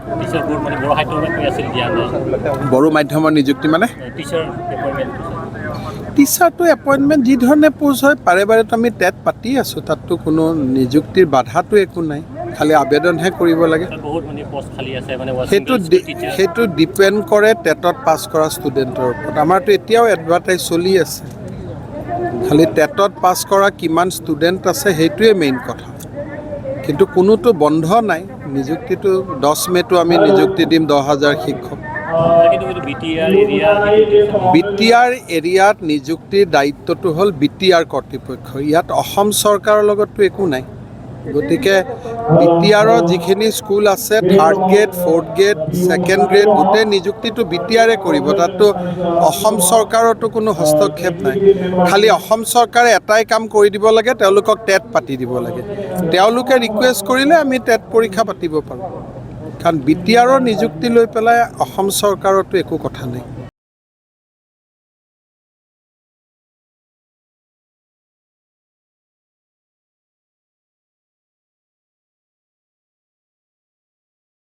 টিচাৰবোৰ মানে বড়ো সাহিত্যৰ কৈ আছিল দিয়া নাই বড়ো মাধ্যমৰ নিযুক্তি মানে টিচাৰ এপইণ্টমেণ্ট টিচাৰটো এপইণ্টমেণ্ট যি ধৰণে পোষ্ট হয় বাৰে বাৰেতো আমি টেট পাতি আছোঁ তাততো কোনো নিযুক্তিৰ বাধাটো একো নাই খালি আবেদনহে কৰিব লাগে বহুত মানে পোষ্ট খালী আছে মানে সেইটো ডিপেণ্ড কৰে টেটত পাছ কৰা ষ্টুডেণ্টৰ ওপৰত আমাৰতো এতিয়াও এডভাৰটাইজ চলি আছে খালি টেটত পাছ কৰা কিমান ষ্টুডেণ্ট আছে সেইটোৱে মেইন কথা কিন্তু কোনোতো বন্ধ নাই নিযুক্তিটো 10 মে'টো আমি নিযুক্তি দিম 10,000 শিক্ষক বিটিআৰ এৰিয়াত নিযুক্তিৰ দায়িত্বটো হ'ল বিটিআৰ কৰ্তৃপক্ষ ইয়াত অসম চৰকাৰৰ লগততো একো নাই গতিকে বিটিআৰৰ যিখিনি স্কুল আছে 3rd grade 4th grade 2nd grade গোটেই নিযুক্তিটো বিটিআৰে কৰিব তাততো অসম চৰকাৰতো কোনো হস্তক্ষেপ নাই খালি অসম চৰকাৰে এটাই কাম কৰি দিব লাগে তেওঁলোকক টেট পাতি দিব লাগে তেওঁলোকে ৰিকুৱেষ্ট কৰিলে আমি টেট পৰীক্ষা পাতিব পাৰোঁ কাৰণ বিটিআৰৰ নিযুক্তি লৈ পেলাই অসম চৰকাৰতো একো কথা নাই